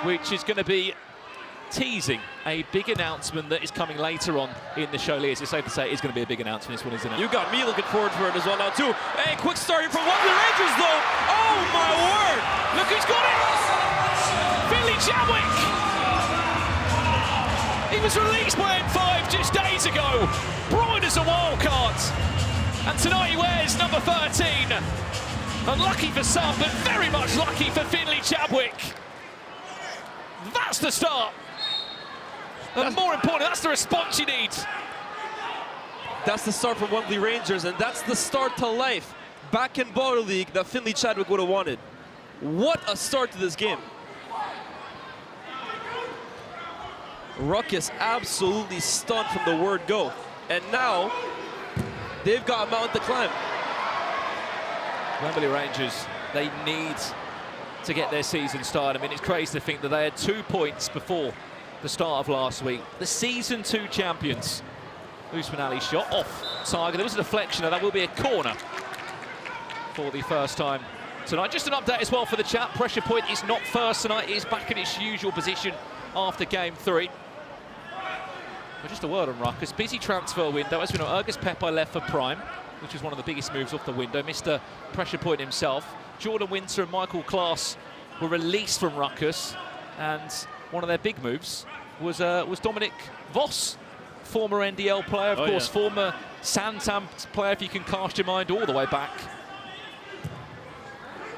which is going to be teasing a big announcement that is coming later on in the show. Lee, is it safe to say it's going to be a big announcement, this one, isn't it? You got me looking forward for it as well now, too. Hey, quick start here from WEMBLEY Rangers, though. Oh, my word. Look who's got it. Finley Chadwick. He was released by M5 just days ago. Brought as a wild card. And tonight he wears number 13. Unlucky for some, but very much lucky for Finley Chadwick. That's the start. And more important, that's the response you need. That's the start for WEMBLEY Rangers, and that's the start to life back in Border League that Finley Chadwick would have wanted. What a start to this game. Rukkas absolutely stunned from the word go. And now, they've got a mountain to climb. WEMBLEY Rangers, they need to get their season started. I mean, it's crazy to think that they had 2 points before the start of last week. The Season 2 champions. Usman Ali shot off target. There was a deflection, and that will be a corner for the first time tonight. Just an update as well for the chat. Pressure point is not first tonight. It is back in its usual position after game 3. But just a word on Rukkas. Busy transfer window. As we know, Urgus Pepe left for Prime, which was one of the biggest moves off the window. Mr. Pressure point himself. Jordan Winter and Michael Klaas were released from Rukkas, and one of their big moves was Dominic Voss, former NDL player, of course, former Santam player, if you can cast your mind all the way back.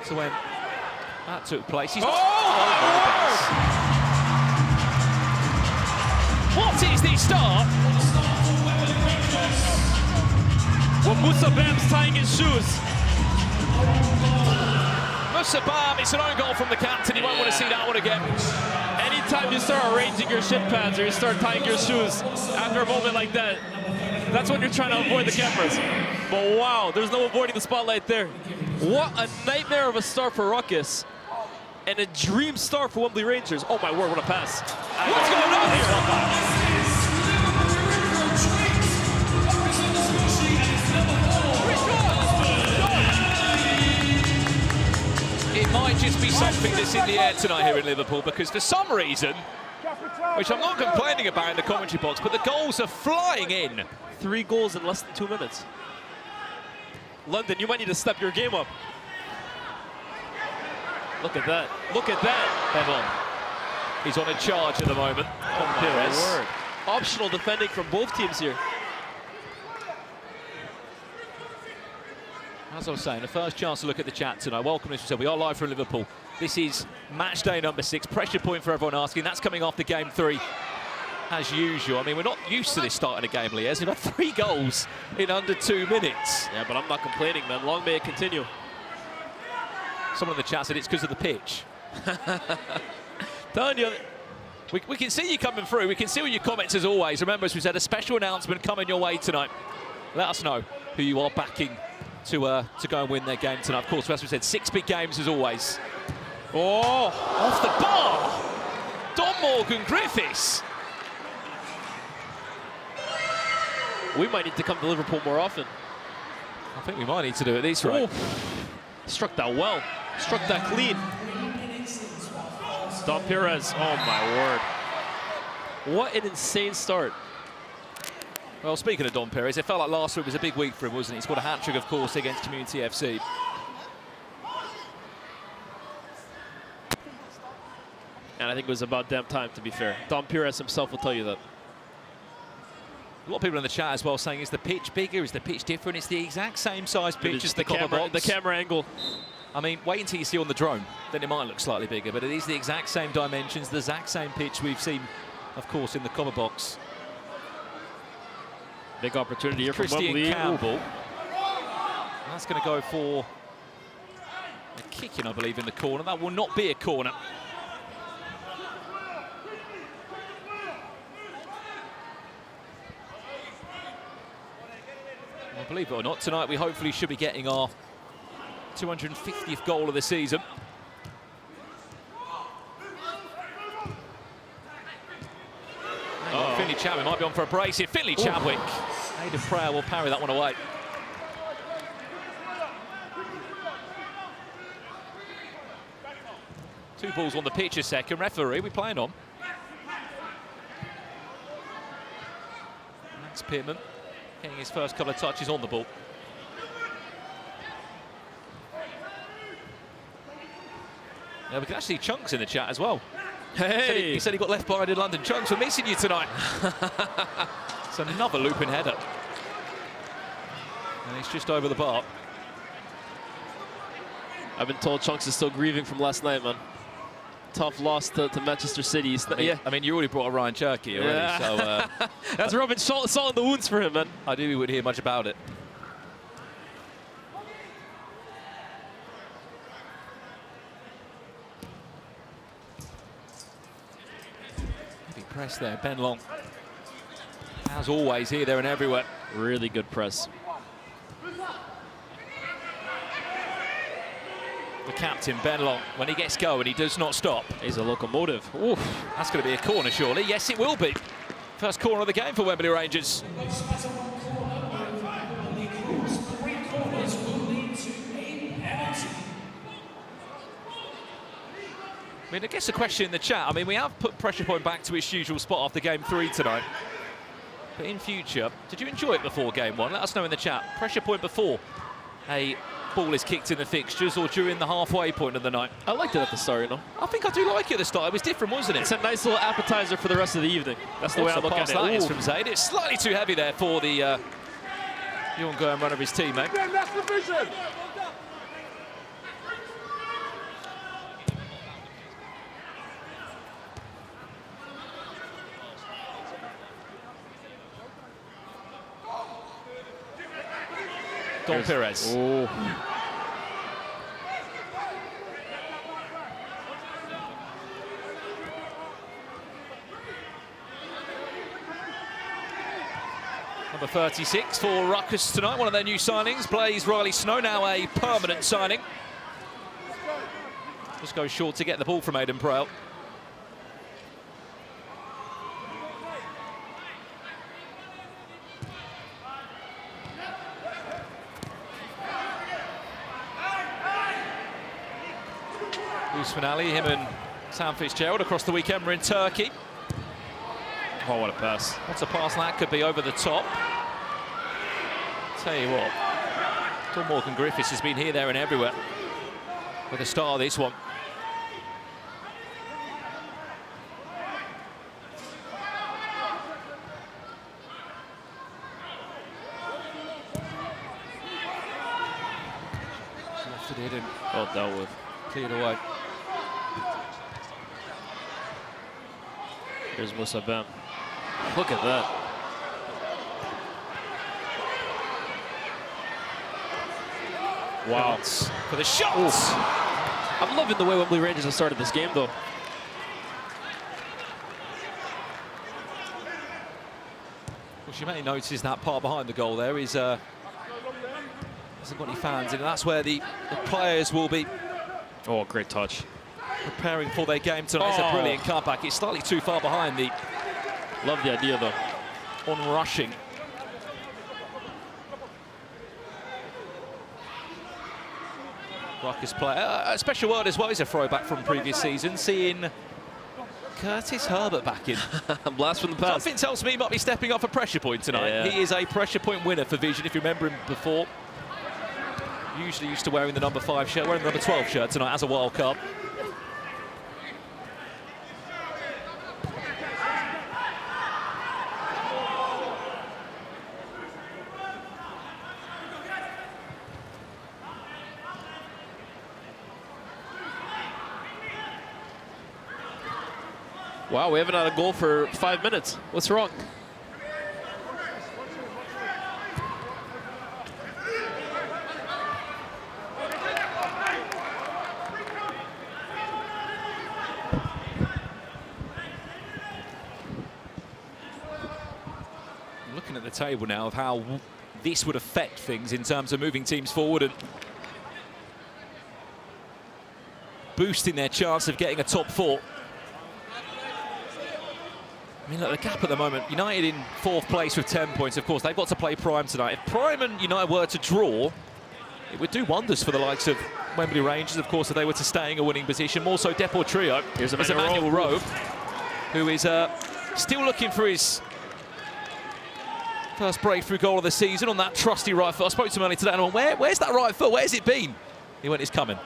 So when that took place, he's... What is the start? Well, Musa Bam's tying his shoes. Musa Bam, it's an own goal from the captain. You won't want to see that one again. Anytime you start arranging your shin pads or you start tying your shoes after a moment like that, that's when you're trying to avoid the cameras. But wow, there's no avoiding the spotlight there. What a nightmare of a start for Rukkas. And a dream start for WEMBLEY Rangers. Oh my word, what a pass. What's going on here? It might just be something that's in the air tonight here in Liverpool, because for some reason, which I'm not complaining about in the commentary box, but the goals are flying in. 3 goals in less than 2 minutes. London, you might need to step your game up. Look at that. Look at that. Bevon. He's on a charge at the moment. Perez. Optional defending from both teams here. As I was saying, the first chance to look at the chat tonight. Welcome, as we said, we are live from Liverpool. This is match day number 6. Pressure point for everyone asking. That's coming after game 3, as usual. I mean, we're not used to this starting a game, Liaz. We've had 3 goals in under 2 minutes. Yeah, but I'm not complaining, man. Long may it continue. Someone in the chat said it's because of the pitch. Telling you. We can see you coming through. We can see all your comments as always. Remember, as we said, a special announcement coming your way tonight. Let us know who you are backing to go and win their game tonight. Of course, as we said, 6 big games as always. Oh, off the bar! Don Morgan Griffiths. We might need to come to Liverpool more often. I think we might need to do it this right. Struck that well. Struck that clean. Don Perez. Oh, my word. What an insane start. Well, speaking of Don Perez, it felt like last week was a big week for him, wasn't it? He scored a hat-trick, of course, against Community FC. And I think it was about damn time, to be fair. Don Perez himself will tell you that. A lot of people in the chat as well saying, is the pitch bigger? Is the pitch different? It's the exact same size pitch. It's just the camera angle. I mean, wait until you see on the drone, then it might look slightly bigger, but it is the exact same dimensions, the exact same pitch we've seen, of course, in the cover box. Big opportunity here for Christian WEMBLEY. Campbell. That's going to go for a kick in, I believe, in the corner. That will not be a corner. Well, believe it or not, tonight we hopefully should be getting our 250th goal of the season. Finley Chadwick might be on for a brace here. Finley Chadwick. Aidan Prayer will parry that one away. ball's on the pitch a second. Referee, we playing on. Max Pearman getting his first couple of touches on the ball. Yeah, we can actually see Chunks in the chat as well. Hey! He said he got left behind in London. Chunks, we're missing you tonight. It's another looping header. And it's just over the bar. I've been told Chunks is still grieving from last night, man. Tough loss to Manchester City. I mean, you already brought a Ryan Cherky already, so... That's rubbing salt in the wounds for him, man. I knew we wouldn't hear much about it. Heavy press there, Ben Long. As always, here, there and everywhere. Really good press. The captain, Ben Long, when he gets going, he does not stop. He's a locomotive. Oof. That's going to be a corner, surely. Yes, it will be. First corner of the game for Wembley Rangers. I mean, I guess a question in the chat. I mean, we have put pressure point back to its usual spot after game 3 tonight. But in future, did you enjoy it before game 1? Let us know in the chat. Pressure point before a ball is kicked in the fixtures or during the halfway point of the night. I liked it at the start, you know. I think I do like it at the start. It was different, wasn't it? It's a nice little appetizer for the rest of the evening. That's the way I look at it. That is from Zaid. It's slightly too heavy there for the ongoing run of his teammate. Don Perez. Oh. Number 36 for Rukkas tonight, one of their new signings. Blaze Riley Snow, now a permanent signing. Just goes short to get the ball from Aidan Prowl. Usman Ali, him and Sam Fitzgerald across the weekend were in Turkey. Oh, what a pass. What's a pass that could be over the top. Tell you what, Tom Morgan Griffiths has been here, there and everywhere with the start of this one. Left it in. Well dealt with. Cleared away. Here's Musa Bem. Look at that. Wow. For the shots. I'm loving the way Wembley Rangers have started this game, though. Well, you may notice that part behind the goal there is hasn't got any fans in, and that's where the players will be. Oh, great touch. Preparing for their game tonight. It's a brilliant cutback. It's slightly too far behind the... Love the idea, though. On rushing. Rukkas player. A special word as well. He's a throwback from previous season. Seeing Curtis Herbert back in. Blast from the past. Something tells me he might be stepping up a pressure point tonight. Yeah. He is a pressure point winner for Vision, if you remember him before. Usually used to wearing the number 5 shirt, wearing the number 12 shirt tonight as a wild card. Wow, we haven't had a goal for 5 minutes. What's wrong? Looking at the table now of how this would affect things in terms of moving teams forward and boosting their chance of getting a top 4. I mean, look, the gap at the moment, United in 4th place with 10 points, of course. They've got to play Prime tonight. If Prime and United were to draw, It would do wonders for the likes of Wembley Rangers, of course, if they were to stay in a winning position. More so Depor Trio. Here's Emmanuel Rowe, who is still looking for his first breakthrough goal of the season on that trusty right foot. I spoke to him earlier today and I went, where's that right foot? Where's it been? He went, it's coming.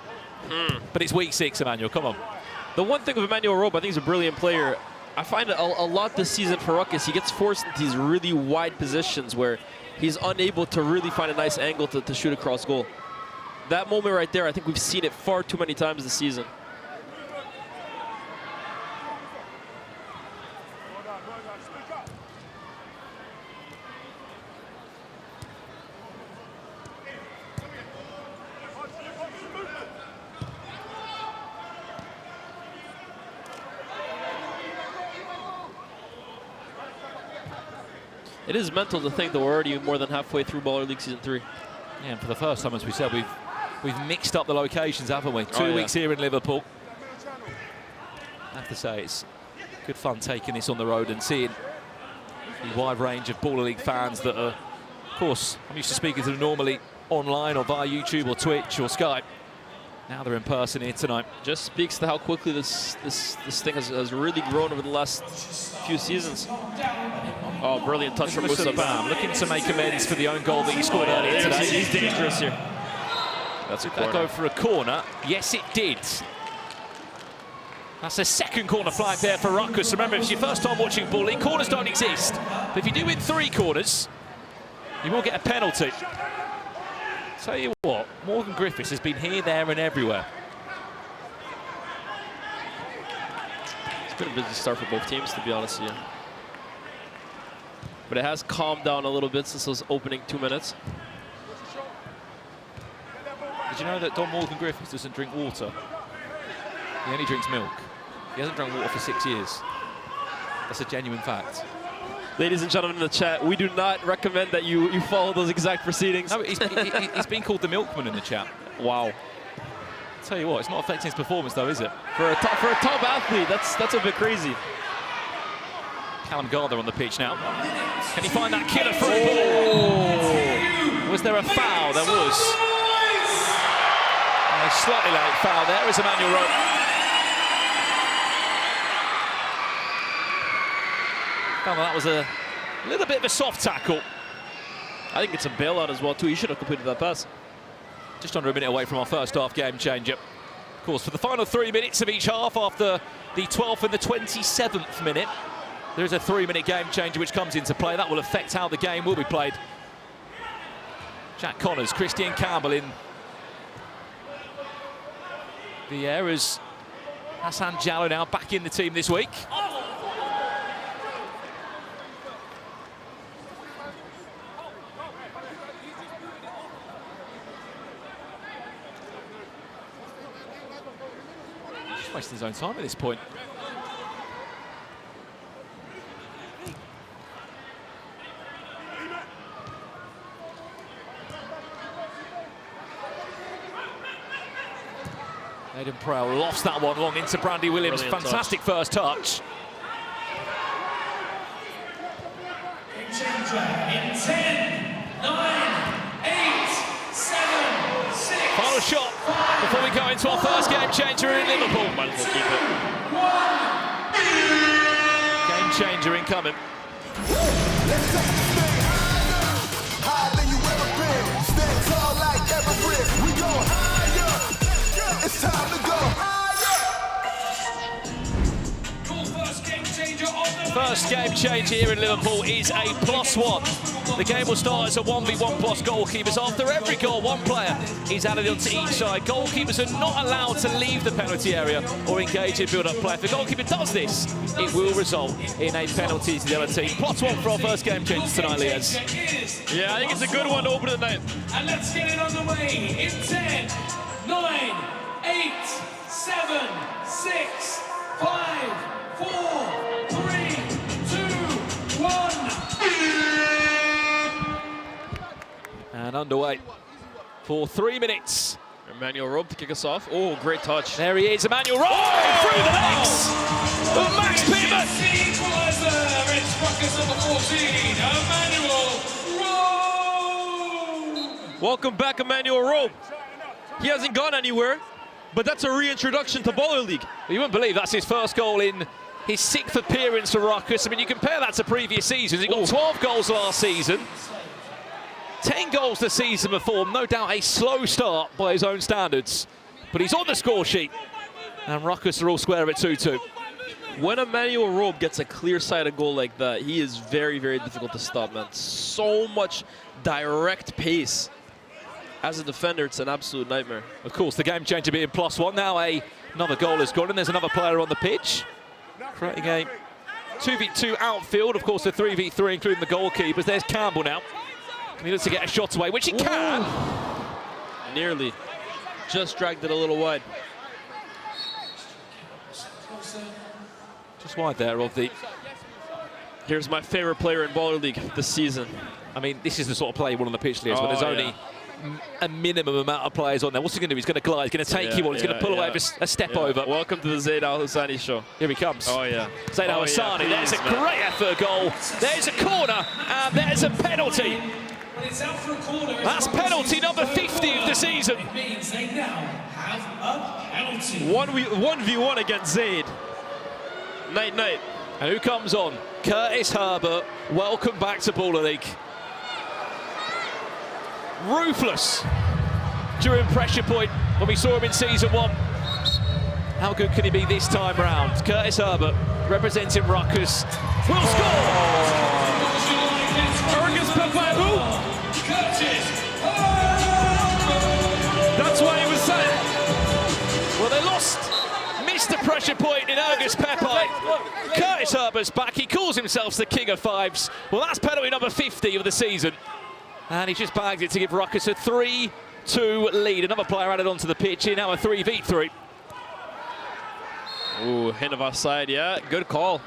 But it's week 6, Emmanuel, come on. The one thing with Emmanuel Rowe, I think he's a brilliant player. I find it a lot this season for RUKKAS. He gets forced into these really wide positions where he's unable to really find a nice angle to shoot across goal. That moment right there, I think we've seen it far too many times this season. It is mental to think that we're already more than halfway through Baller League Season 3. Yeah, and for the first time, as we said, we've mixed up the locations, haven't we? 2 weeks here in Liverpool. I have to say, it's good fun taking this on the road and seeing the wide range of Baller League fans that are, of course, I'm used to speaking to them normally online or via YouTube or Twitch or Skype. Now they're in person here tonight. Just speaks to how quickly this thing has really grown over the last few seasons. Oh, brilliant touch from Musa Bam. Looking to make amends for the own goal that he scored earlier today. He's dangerous here. That's a corner. That go for a corner? Yes, it did. That's a second corner flag there for RUKKAS. Remember, if it's your first time watching Ball League, corners don't exist. But if you do win 3 corners, you will get a penalty. Tell you what, Morgan Griffiths has been here, there and everywhere. It's been a busy start for both teams, to be honest with you. But it has calmed down a little bit since those opening 2 minutes. Did you know that Don Morgan Griffiths doesn't drink water? He only drinks milk. He hasn't drunk water for 6 years. That's a genuine fact. Ladies and gentlemen in the chat, we do not recommend that you follow those exact proceedings. No, he's been called the milkman in the chat. Wow. Tell you what, it's not affecting his performance though, is it? For a top athlete, that's a bit crazy. Callum Gardner on the pitch now. Can he find that killer through ball? Was there a foul? There was. A slightly late foul there is Emmanuel Rowe. That was a little bit of a soft tackle. I think it's a bailout as well too. He should have completed that pass. Just under a minute away from our first half game changer. Of course, for the final 3 minutes of each half, after the 12th and the 27th minute, there is a 3-minute game changer which comes into play. That will affect how the game will be played. Jack Connors, Christian Campbell in the air as Hassan Jallow now back in the team this week. Just wasting his own time at this point. Aidan Prowell lost that one long into Brandy Williams. Brilliant fantastic touch. First touch. In 10, 9, 8, 7, 6. Final shot before we go into our first game changer in Liverpool. Might as well keep it. Game changer incoming. Let's take it higher than you ever been. Stand tall like Everest. We go higher. It's time to go. First game changer here in Liverpool is a +1. The game will start as a 1v1 plus goalkeepers. After every goal, one player is added onto each side. Goalkeepers are not allowed to leave the penalty area or engage in build-up play. If the goalkeeper does this, it will result in a penalty to the other team. +1 for our first game change tonight, Liaz. Yeah, I think it's a good one to open the night. And let's get it on the way in 10, 9, 8, 7, 6, 5, 4, 3, 2, 1. And underway for 3 minutes. Emmanuel Rowe to kick us off. Oh, great touch. There he is, Emmanuel Rowe through the legs of Max Pittman. It's RUKKAS number 14, Emmanuel Rowe. Welcome back, Emmanuel Rowe. He hasn't gone anywhere, but that's a reintroduction to Baller League. You wouldn't believe that's his first goal in his 6th appearance for Rukkas. I mean, you compare that to previous seasons. He got 12 goals last season, 10 goals the season before. No doubt a slow start by his own standards, but he's on the score sheet. And Rukkas are all square at 2-2. When Emmanuel Rowe gets a clear-sided goal like that, he is very, very difficult to stop, man. So much direct pace. As a defender, it's an absolute nightmare. Of course, the game changer being +1. Now another goal has gone, and there's another player on the pitch. Creating a 2v2 outfield. Of course, a 3v3, including the goalkeepers. There's Campbell now. And he looks to get a shot away, which he can. Nearly. Just dragged it a little wide. Just wide there of the... Here's my favorite player in Baller League this season. I mean, this is the sort of play you want on the pitch, Liz, when there's only a minimum amount of players on there. What's he going to do? He's going to glide, he's going to take you on, he's going to pull away with a step over. Welcome to the Zaid Al Hassani show. Here he comes. Oh, yeah. Zaid Al Hassani, there's a great effort goal. There's a corner, and there's a penalty. That's penalty number 50 of the season. It means they now have a penalty. 1v1 against Zaid. Night. And who comes on? Curtis Herbert. Welcome back to Baller League. Ruthless during pressure point when we saw him in season 1. How good can he be this time round? Curtis Herbert representing Rukkas will score! Urgus Pepe, who? Curtis. That's why he was set. Well, they missed the pressure point in Urgus Pepe. Curtis Herbert's back. He calls himself the king of fives. Well, that's penalty number 50 of the season. And he just bags it to give Rukkas a 3-2 lead. Another player added onto the pitch here, now a 3v3. Ooh, hint of offside, yeah, good call.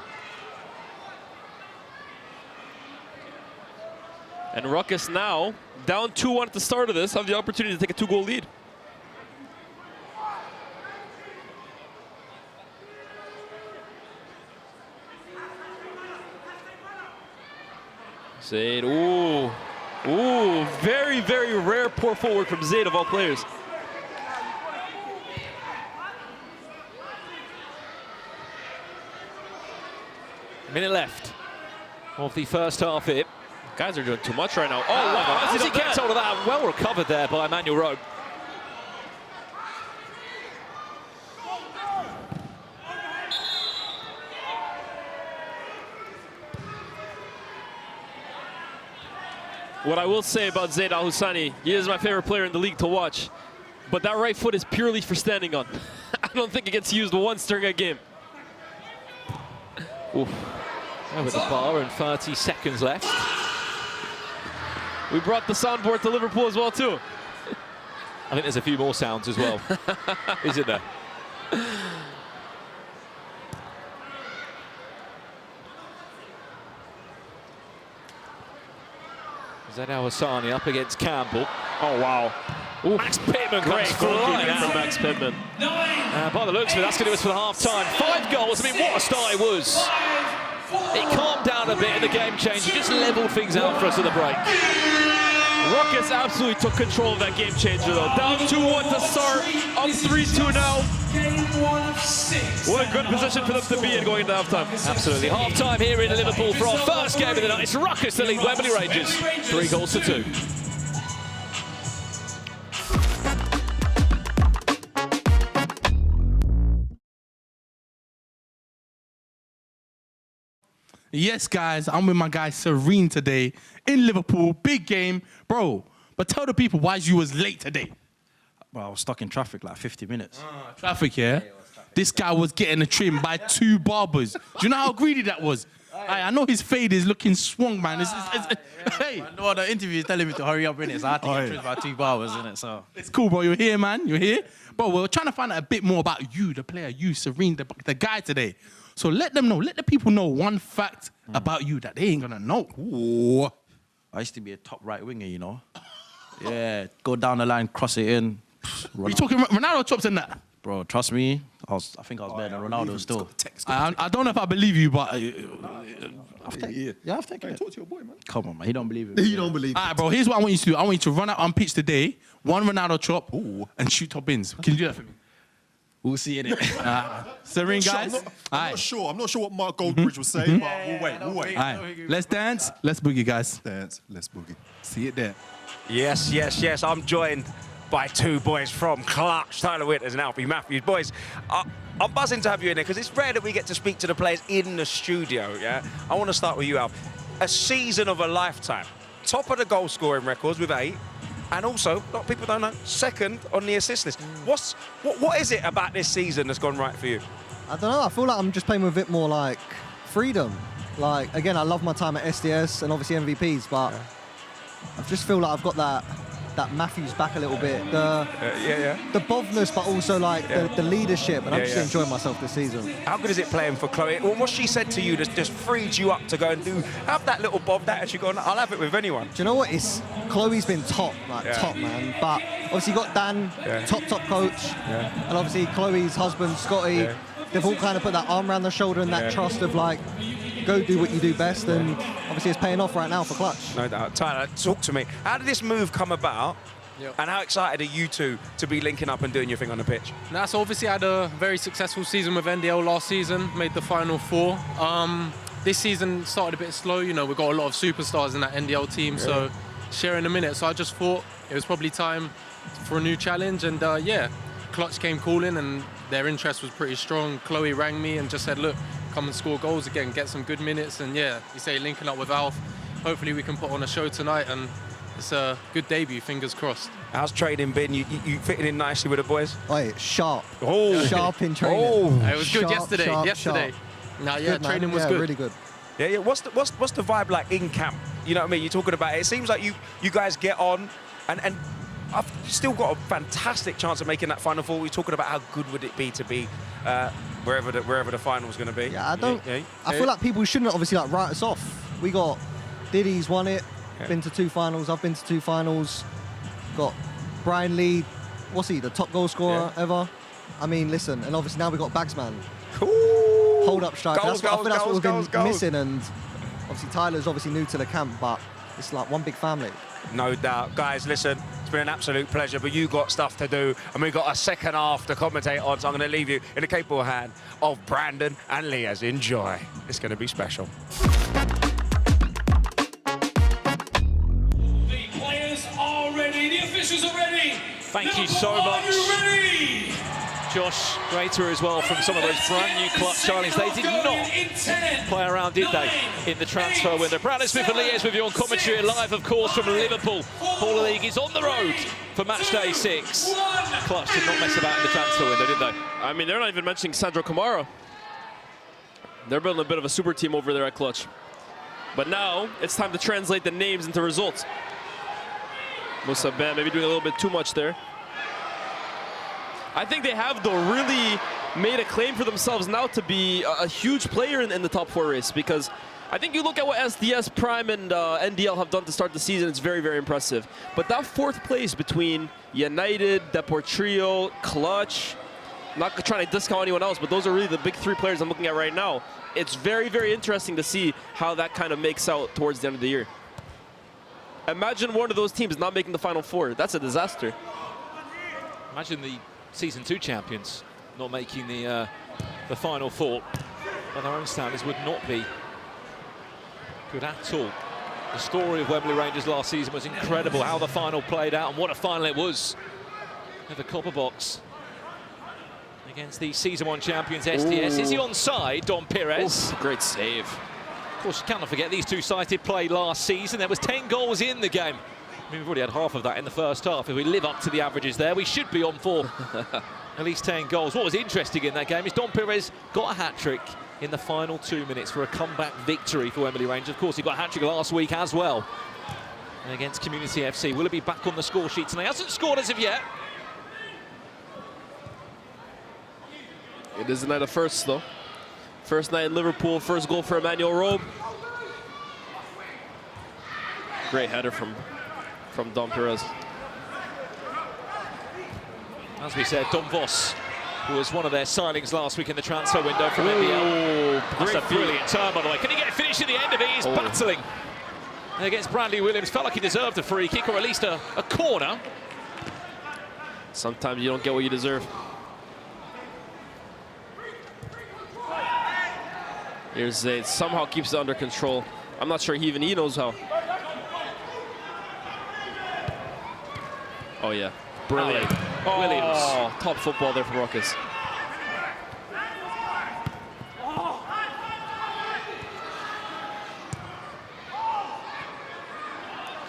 And Rukkas now, down 2-1 at the start of this, have the opportunity to take a 2-goal lead. Zaid, ooh, very, very rare pour forward from Zaid of all players. Minute left of the first half here. Guys are doing too much right now. Oh, wow. As he gets hold of that, well recovered there by Emmanuel Rowe. What I will say about Zaid Al Hassani, he is my favorite player in the league to watch. But that right foot is purely for standing on. I don't think it gets used once during a game. Oof. Over the bar and 30 seconds left. We brought the soundboard to Liverpool as well, too. I think there's a few more sounds as well, isn't there? Zaid Al Hassani up against Campbell. Oh, wow. Ooh. Max Pittman Great comes flying from out. Max Pittman. By the looks of it, that's going to do us for the half-time. 5 goals. I mean, what a start it was. It calmed down a bit in the game change. He just leveled things out for us at the break. Rukkas absolutely took control of that game changer, though. Down 2-1 to start, up 3-2 now. What a good position for them to be in going into halftime. Absolutely. Half-time here in Liverpool for our first game of the night. It's Rukkas, the lead Wembley Rangers. 3 goals to 2. Yes, guys, I'm with my guy Serene today in Liverpool. Big game, bro. But tell the people why you was late today. Well, I was stuck in traffic like 50 minutes. Traffic, yeah? This guy was getting a trim by 2 barbers. Do you know how greedy that was? I know his fade is looking swung, man. Hey. No, the interview is telling me to hurry up, innit? So I had to get trimmed by 2 barbers, innit? So It's cool, bro. You're here, man. You're here. Bro, we're trying to find out a bit more about you, the player, you, Serene, the guy today. So let them know, let the people know one fact about you that they ain't gonna know. Ooh. I used to be a top right winger, you know? Yeah, go down the line, cross it in. You talking Ronaldo chops and that? Bro, trust me, I think I was better than Ronaldo still. I don't know if I believe you, but Yeah, I've taken it. Talk to your boy, man. Come on, man. He don't believe it. You don't believe all right, bro. Here's what I want you to do. I want you to run out on pitch today, one Ronaldo chop, and shoot top bins. Can you do that for me? We'll see in it. Serene, guys. I'm not sure. I'm not sure what Mark Goldbridge was saying, but we'll wait. We'll wait. All right, let's dance. Let's boogie, guys. Dance. Let's boogie. See it there. Yes, yes, yes. I'm joined by two boys from Clutch, Tyler Winters and Alfie Matthews. Boys, I'm buzzing to have you in there because it's rare that we get to speak to the players in the studio, yeah? I want to start with you, Alf. A season of a lifetime. Top of the goal-scoring records with 8. And also, a lot of people don't know, second on the assist list. What is it about this season that's gone right for you? I don't know. I feel like I'm just playing with a bit more like freedom. Like, again, I love my time at SDS and obviously MVPs, but I just feel like I've got that Matthews back a little bit. The boldness, but also like the leadership, and I'm just enjoying myself this season. How good is it playing for Chloe? Well, what she said to you just freed you up to go and have that little bob that actually gone, I'll have it with anyone. Do you know what? Chloe's been top, top, man. But obviously you got Dan, top coach, and obviously Chloe's husband, Scotty. They've all kind of put that arm around their shoulder and that trust of like, go do what you do best, and obviously it's paying off right now for Clutch. No doubt. Tyler, talk to me. How did this move come about? And how excited are you two to be linking up and doing your thing on the pitch? So obviously I had a very successful season with NDL last season, made the Final Four. This season started a bit slow, you know, we've got a lot of superstars in that NDL team, so sharing a minute. So I just thought it was probably time for a new challenge, and Clutch came calling and their interest was pretty strong. Chloe rang me and just said, look, come and score goals again, get some good minutes, and you say linking up with Alf. Hopefully we can put on a show tonight, and it's a good debut, fingers crossed. How's training been? You fitting in nicely with the boys? Oh, sharp. Oh. Sharp in training. Oh. It was good yesterday. No, good, training man. was good. Really good. Yeah. What's the vibe like in camp? You know what I mean? You're talking about it. It seems like you guys get on, and I've still got a fantastic chance of making that Final Four. We're talking about how good would it be to be wherever the final's going to be. Yeah, I feel like people shouldn't obviously like write us off. We got Diddy's won it. Been to 2 finals. I've been to 2 finals. Got Brian Lee. What's he? The top goal scorer ever. I mean, listen, and obviously now we got Bagsman. Hold up striker. I feel that's what we've been missing, and obviously Tyler's obviously new to the camp, but it's like one big family. No doubt. Guys, listen, it's been an absolute pleasure, but you got stuff to do, and we've got a second half to commentate on, so I'm going to leave you in the capable hand of Brandon and Liaz. Enjoy. It's going to be special. The players are ready. The officials are ready. Thank you so much. Are you ready? Josh Greater as well from some of those brand new Clutch signings. They did not play around, did they, in the transfer window? Brandon Smith and Liaz with you on commentary, live, of course, from Liverpool. Paula League is on the road for Matchday 6. Clutch did not mess about in the transfer window, did they? I mean, they're not even mentioning Sandro Camara. They're building a bit of a super team over there at Clutch. But now, it's time to translate the names into results. Moussa Ben maybe doing a little bit too much there. I think they have, though, really made a claim for themselves now to be a huge player in the top 4 race, because I think you look at what SDS, Prime, and NDL have done to start the season, it's very, very impressive. But that 4th place between United, Deport Trio, Clutch, not trying to discount anyone else, but those are really the big 3 players I'm looking at right now. It's very, very interesting to see how that kind of makes out towards the end of the year. Imagine one of those teams not making the Final Four. That's a disaster. Imagine the Season 2 champions not making the Final Four. By their own standards, would not be good at all. The story of Wembley Rangers last season was incredible, how the final played out, and what a final it was at the Copper Box against the Season 1 champions SDS. Ooh. Is he onside, Don Perez? Oof, great save. Of course, you cannot forget these two-sided play last season. There was 10 goals in the game. I mean, we've already had half of that in the first half. If we live up to the averages there, we should be on for at least 10 goals. What was interesting in that game is Don Perez got a hat-trick in the final 2 minutes for a comeback victory for Wembley Rangers. Of course, he got a hat-trick last week as well. And against Community FC. Will it be back on the score sheet tonight? He hasn't scored as of yet. It is a night of firsts, though. First night in Liverpool, first goal for Emmanuel Robe. Great header from Don Perez. As we said, Don Vos was one of their signings last week in the transfer window from NBL. That's a brilliant turn, by the way. Can he get a finish at the end of it? He's battling against Bradley Williams. Felt like he deserved a free kick, or at least a corner. Sometimes you don't get what you deserve. Here's Zayd. Somehow keeps it under control. I'm not sure he knows how. Oh, yeah. Brilliant. Williams. Oh, top football there from Rukkas.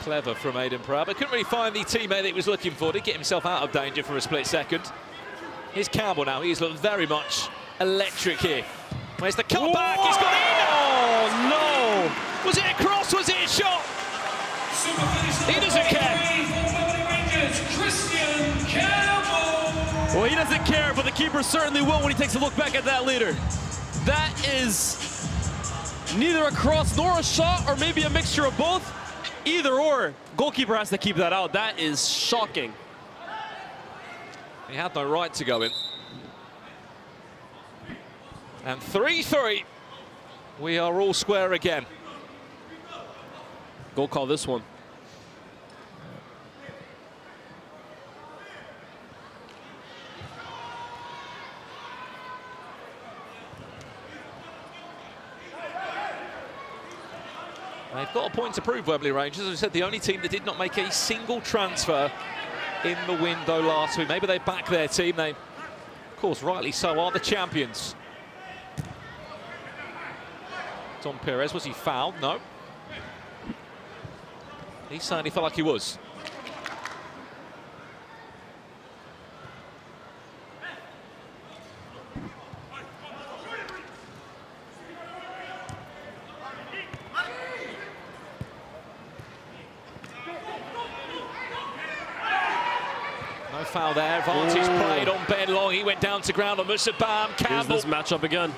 Clever from Aiden Proud, but couldn't really find the teammate that he was looking for. Did get himself out of danger for a split second. Here's Campbell now. He's looked very much electric here. Where's the cutback? He's got in! Oh, no! Was it a cross? Was it a shot? He doesn't care. Well, he doesn't care, but the keeper certainly will when he takes a look back at that leader. That is neither a cross nor a shot, or maybe a mixture of both. Either or, goalkeeper has to keep that out. That is shocking. He had no right to go in. And 3-3. We are all square again. Go call this one. They've got a point to prove, Wembley Rangers. As I said, the only team that did not make a single transfer in the window last week. Maybe they back their team. They, of course, rightly so, are the champions. Don Perez, was he fouled? No. He certainly felt like he was. No foul there. Advantage played on Ben Long. He went down to ground on Musa Bam. Campbell. Here's this matchup again.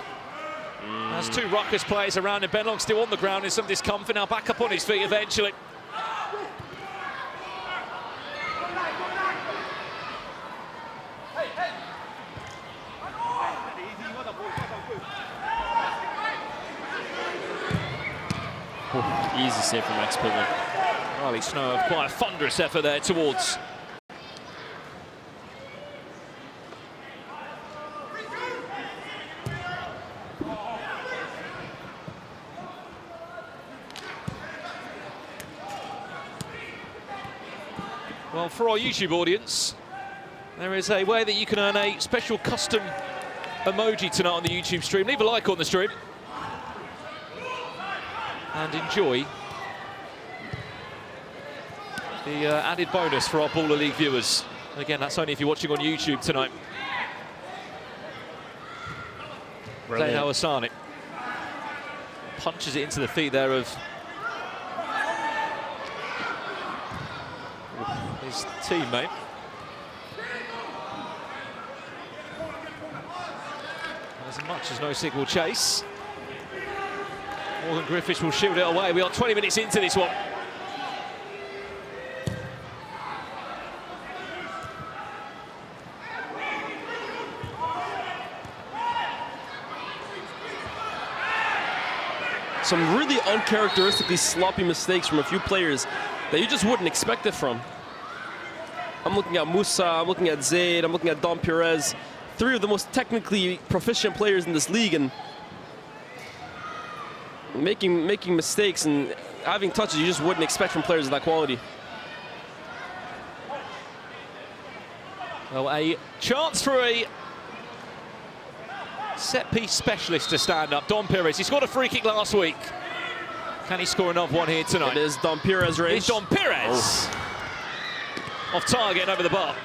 There's two Rukkas players around him. Ben Long still on the ground in some discomfort. Now back up on his feet eventually. Easy save from Max Pivot. Riley Snow, quite a thunderous effort there towards. Well, for our YouTube audience, there is a way that you can earn a special custom emoji tonight on the YouTube stream. Leave a like on the stream and enjoy the added bonus for our Baller League viewers. And again, that's only if you're watching on YouTube tonight. Zayd Hawassani punches it into the feet there of his teammate. As much as no signal chase. Morgan Griffiths will shield it away. We are 20 minutes into this one. Some really uncharacteristically sloppy mistakes from a few players that you just wouldn't expect it from. I'm looking at Musa, I'm looking at Zayd, I'm looking at Don Perez. Three of the most technically proficient players in this league, and making mistakes and having touches you just wouldn't expect from players of that quality. Well, a chance for a set-piece specialist to stand up. Don Perez, he scored a free kick last week. Can he score another one here tonight? It is Don Perez range. It's Don Perez. Oh. Off target and over the bar.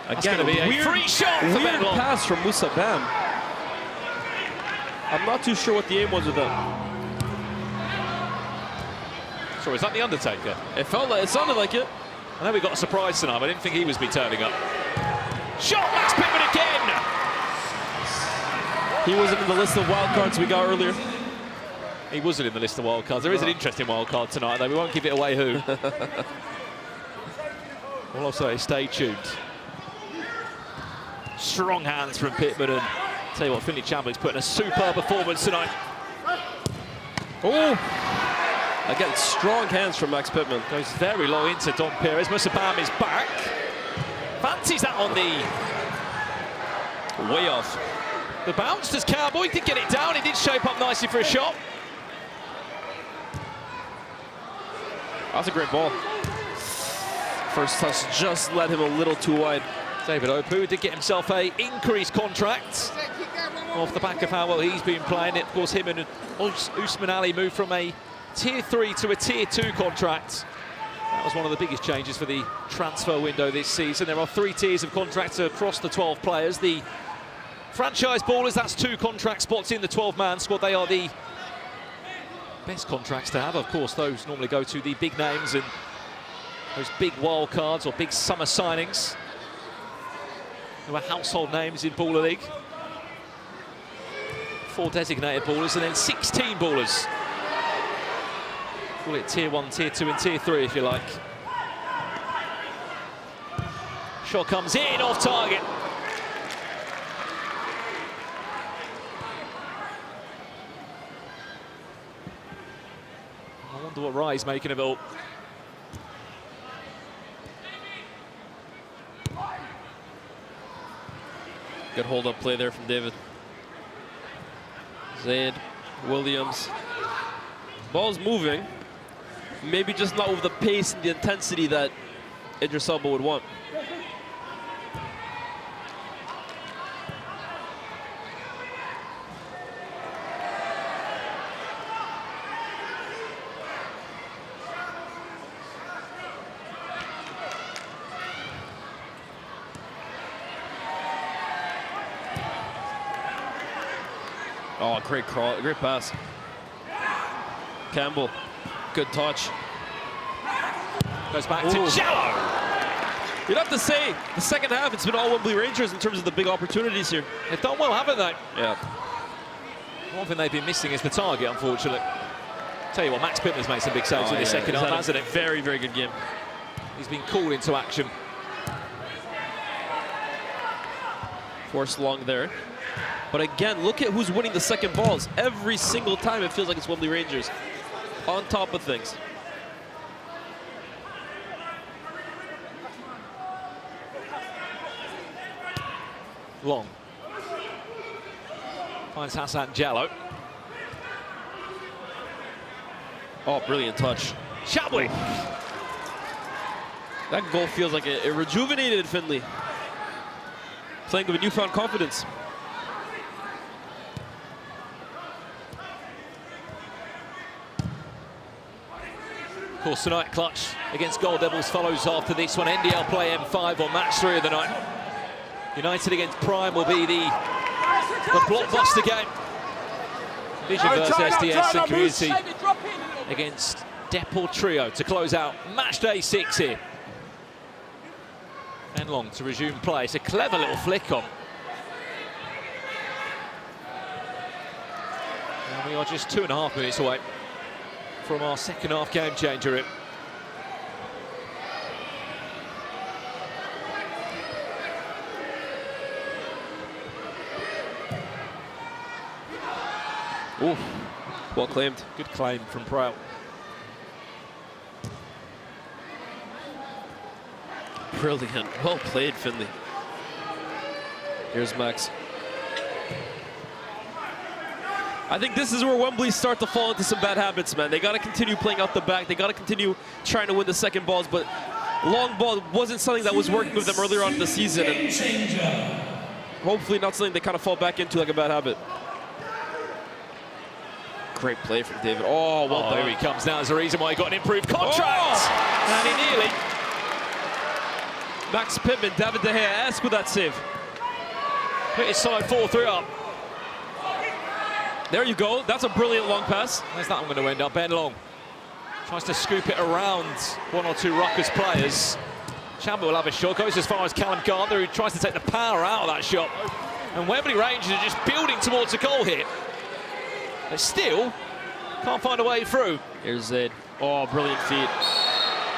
Again, be a free shot for weird pass from Musa Bam. I'm not too sure what the aim was with that. Sorry, is that the Undertaker? It felt like, it sounded like it. I know we got a surprise tonight, but I didn't think he was be turning up. Shot, Max Pittman again! He wasn't in the list of wild cards we got earlier. He wasn't in the list of wild cards. There is an interesting wild card tonight, though. We won't give it away who. We'll also stay tuned. Strong hands from Pittman, and tell you what, Finley Chamberlain's putting a superb performance tonight. Oh! Again, strong hands from Max Pittman. Goes very low into Don Perez. Musabam is back. Fancies that on the way off. The bounce. Does Cowboy did get it down. He did shape up nicely for a shot. That's a great ball. First touch just led him a little too wide. David Opu did get himself a increased contract off the back of how well he's been playing it. Of course, him and Usman Ali moved from a Tier 3 to a Tier 2 contract. That was one of the biggest changes for the transfer window this season. There are 3 tiers of contracts across the 12 players. The franchise ballers, that's 2 contract spots in the 12-man squad. They are the best contracts to have. Of course, those normally go to the big names and those big wild cards or big summer signings who are household names in Baller League. 4 designated ballers and then 16 ballers. Call it Tier 1, Tier 2 and Tier 3 if you like. Shot comes in off target. I wonder what Rye's making of it all. Good hold-up play there from David. Zaid, Williams. Ball's moving. Maybe just not with the pace and the intensity that Idris Elba would want. Oh, great crawl, great pass. Campbell, good touch. Goes back to Jallow. You'd have to say, the second half, it's been all Wembley Rangers in terms of the big opportunities here. They've done well, haven't they? Yeah. One thing they've been missing is the target, unfortunately. Tell you what, Max Pittman's made some big saves in the second half, hasn't it? Very, very good game. He's been called into action. Forced long there. But again, look at who's winning the second balls. Every single time it feels like it's Wembley Rangers. On top of things. Long. Finds Hassan Jallow. Oh, brilliant touch. Chablis. That goal feels like it rejuvenated Finley. Playing with a newfound confidence. Of course, tonight, Clutch against Gold Devils follows after this one. NDL play M5 on match 3 of the night. United against Prime will be the blockbuster game. Vision versus SDS and Community against Depor Trio to close out match day 6 here. And Long to resume play. It's a clever little flick on. And we are just 2.5 minutes away from our second half game changer. Ooh, well claimed. Good claim from Prout. Brilliant, well played, Finley. Here's Max. I think this is where Wembley start to fall into some bad habits, man. They got to continue playing out the back. They got to continue trying to win the second balls, but long ball wasn't something that was working with them earlier on in the season. And hopefully not something they kind of fall back into like a bad habit. Great play from David. Oh, well done. Here he comes now. There's a reason why he got an improved contract. And he nearly. Max Pittman, David De Gea-esque with that save. Put his side 4-3 up. There you go. That's a brilliant long pass. Where's that one going to end up? Ben Long tries to scoop it around 1 or 2 Rukkers players. Chamber will have a shot. Goes as far as Callum Gardner, who tries to take the power out of that shot. And Wembley Rangers are just building towards a goal here. But still, Can't find a way through. Here's Zaid. Oh, brilliant feed.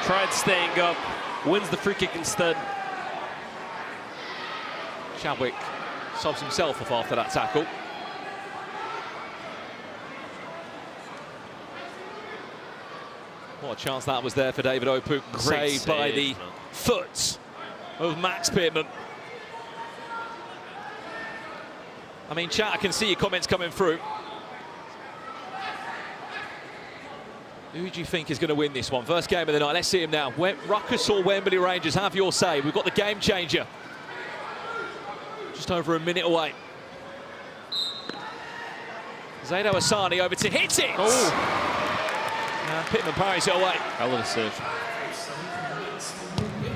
Tried staying up, wins the free kick instead. Chadwick subs himself off after that tackle. What a chance that was there for David Opuk. Saved by the foot of Max Pittman. I mean, chat, I can see your comments coming through. Who do you think is going to win this one? First game of the night. Let's see him now. Ruckus or Wembley Rangers? Have your say. We've got the game changer. Just over a minute away. Zaido Asani over to hit it. Oh. Pittman parries it away. Hell of a save.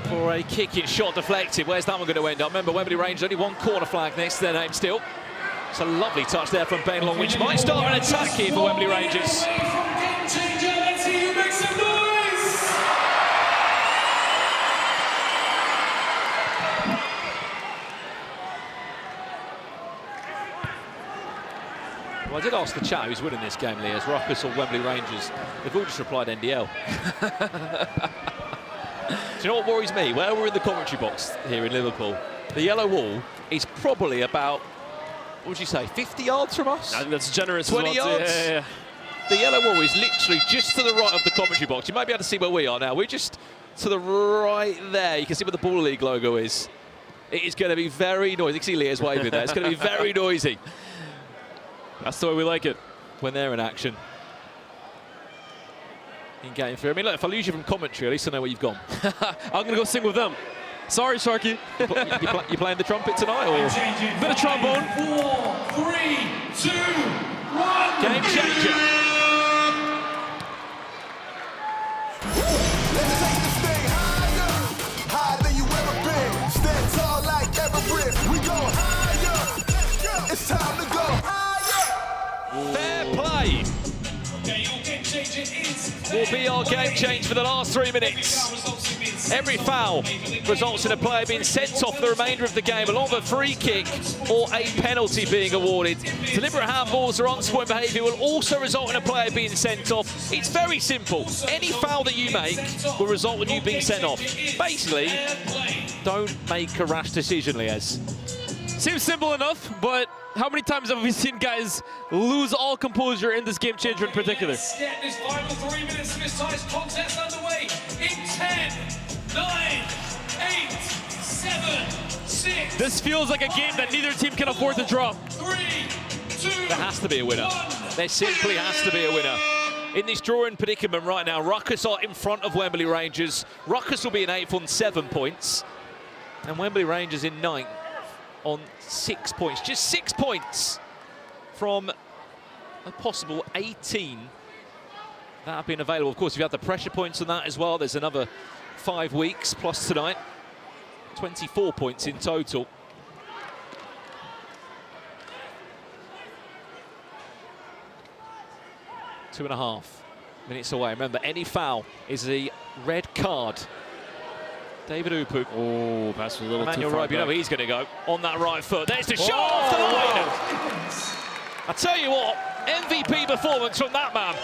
For a kicking shot deflected. Where's that one going to end up? Remember, Wembley Rangers only one corner flag next to their name still. It's a lovely touch there from Ben Long, which might start an attack here for Wembley Rangers. Let's see you make some noise. Well, I did ask the chat who's winning this game, Lee, as Ruckus or Wembley Rangers. They've all just replied NDL. Do you know what worries me? Where we're in the commentary box here in Liverpool, the yellow wall is probably about, what would you say, 50 yards from us? I think that's generous. 20 yards? Yeah. The yellow wall is literally just to the right of the commentary box. You might be able to see where we are now. We're just to the right there. You can see where the Ball League logo is. It is going to be very noisy. You can see Leah's waving there. It's going to be very noisy. That's the way we like it. When they're in action. In game theory. I mean, look, if I lose you from commentary, at least I know where you've gone. I'm going to go sing with them. Sorry, Sharky. You playing the trumpet tonight? Or? Bit of trombone. 4, 3, 2, 1. Game changer. Let's take this thing higher, higher than you ever been. Stand tall like Everest. We go higher. It's time to go higher. Fair play. Will be our game change for the last 3 minutes. Every foul results in a player being sent off the remainder of the game, along with a free kick or a penalty being awarded. Deliberate handballs or unsporting behaviour will also result in a player being sent off. It's very simple. Any foul that you make will result in you being sent off. Basically, don't make a rash decision, Liaz. Seems simple enough, but how many times have we seen guys lose all composure in this game changer in particular? Let's get this final 3 minutes of this ties contest underway in 10, 9, 8, 7, 6. This feels like a game that neither team can afford to draw. 3, 2. There has to be a winner. There simply has to be a winner. In this drawing predicament right now, Ruckus are in front of Wembley Rangers. Ruckus will be in 8th on 7 points. And Wembley Rangers in 9th. On 6 points, just 6 points from a possible 18 that have been available. Of course, if you have the pressure points on that as well, there's another 5 weeks plus tonight. 24 points in total. Two and a half minutes away. Remember, any foul is a red card. David Opuk. Oh, that's a little Emmanuel too far Robe, you know back. where he's going to go. On that right foot. There's the shot off to the line. I tell you what, MVP performance from that man.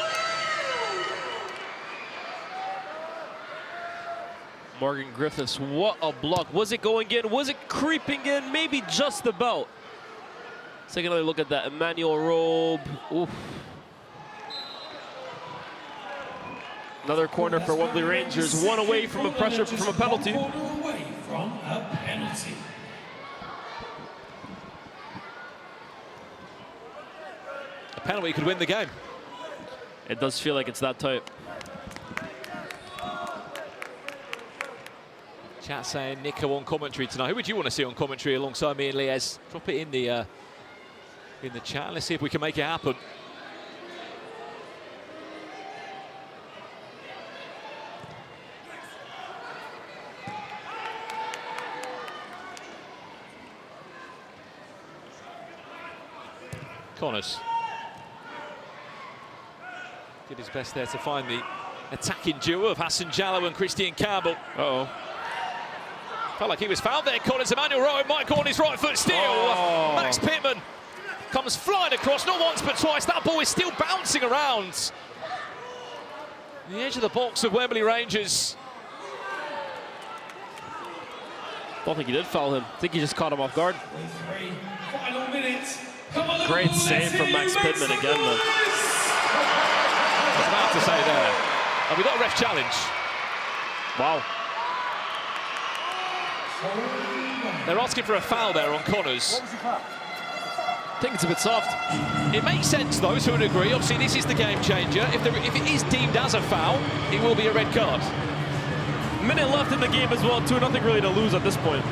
Morgan Griffiths, what a block. Was it going in? Was it creeping in? Maybe just about. Let's take another look at that. Emmanuel Robe. Oof. Another corner for Wembley Rangers. One away from a pressure from a penalty. Away from a penalty. A penalty could win the game. It does feel like it's that tight. Chat saying Nico on commentary tonight. Who would you want to see on commentary alongside me and Liaz? Drop it in the chat. Let's see if we can make it happen. Connors did his best there to find the attacking duo of Hassan Jallow and Christian Campbell. Uh-oh. Felt like he was fouled there, Connors. Emmanuel Rowe might go on his right foot still. Oh. Max Pittman Comes flying across, not once but twice. That ball is still bouncing around the edge of the box of Wembley Rangers. Don't think he did foul him. I think he just caught him off guard. Final minute. Great save from Max Pittman again, though. I was about to say there. And we got a ref challenge. Wow. They're asking for a foul there on Connors. I think it's a bit soft. It makes sense, though, to a degree. Obviously, this is the game changer. If it is deemed as a foul, it will be a red card. Minute left in the game as well, too. Nothing really to lose at this point.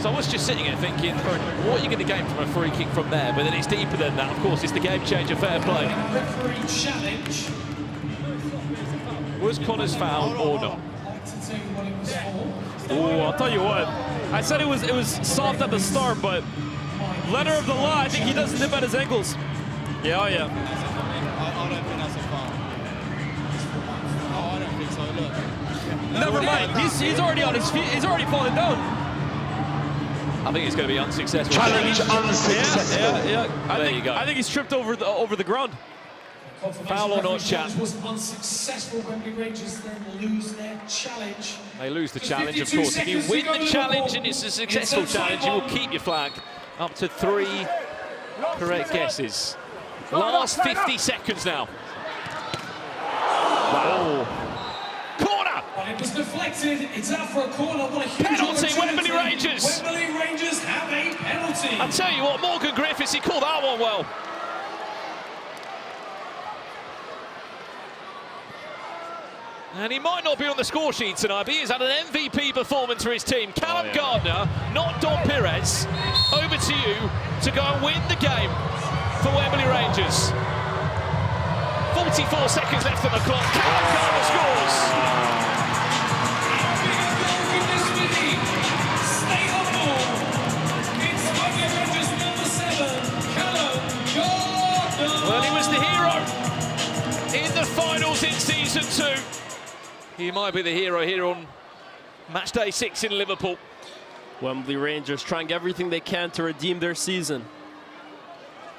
So I was just sitting here thinking, what are you going to gain from a free kick from there? But then it's deeper than that. Of course, it's the game changer, fair play. Referee challenge. Was Connors fouled or not? Oh, I'll tell you what. I said it was soft at the start, but letter of the law, I think he does nip at his ankles. Yeah, oh yeah. I don't think that's a foul. I don't think so. Look. Never mind. He's already on his feet. He's already falling down. I think it's going to be unsuccessful. Challenge unsuccessful. Yeah. There you go. I think he's tripped over the ground. Foul or not, chat? Was unsuccessful. Wembley Rangers then lose their challenge. They lose the challenge, of course. If you win the challenge and it's a successful challenge, you will keep your flag. Up to 3 correct guesses. Last 50 seconds now. Wow. Corner! Well, it was deflected. It's out for a corner. What a huge Penalty, Wembley Rangers. Wembley Rangers have a penalty. I tell you what, Morgan Griffiths, he called that one well. And he might not be on the score sheet tonight, but he has had an MVP performance for his team. Callum Gardner, not Don Perez. Over to you to go and win the game for Wembley Rangers. 44 seconds left on the clock. Callum Gardner scores. Stay humble. It's Wembley Rangers #7, Callum Gardner. Well, he was the hero in the finals in season 2. He might be the hero here on match day 6 in Liverpool. Wembley Rangers trying everything they can to redeem their season.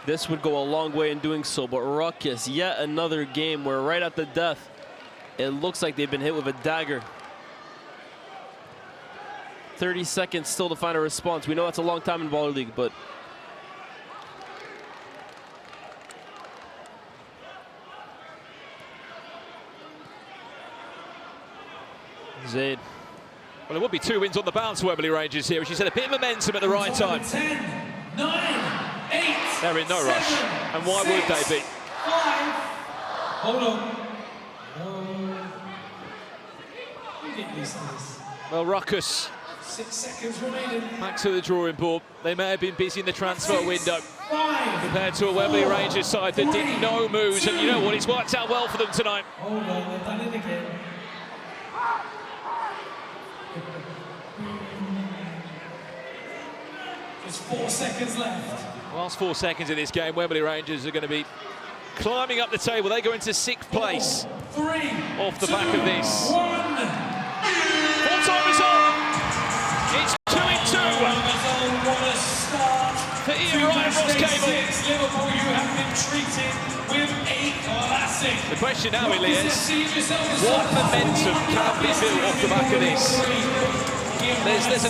This would go a long way in doing so, but Rukkas, yet another game where right at the death, it looks like they've been hit with a dagger. 30 seconds still to find a response. We know that's a long time in Baller League, but Zaid. Well, it would be 2 wins on the bounce for Wembley Rangers here, as you said, a bit of momentum at the right time. 10, 9, 8. They're in no rush. And why would they be? 5. Hold on. You get used to this. Well, Rukkas, 6 seconds remaining. back to the drawing board. They may have been busy in the transfer window 5. compared to a Wembley Rangers side that did no moves. And you know what? It's worked out well for them tonight. Hold on, they've done it again. There's 4 seconds left. Last 4 seconds in this game, Wembley Rangers are going to be climbing up the table. They go into 6th place 3, off the back of this. 1. Full-time result. It's 2-2. What a start. For Ian Ryan, Ross Cable. Liverpool, you have been treated with a classic. The question now, Elias, what momentum can be built off the back of this? There's an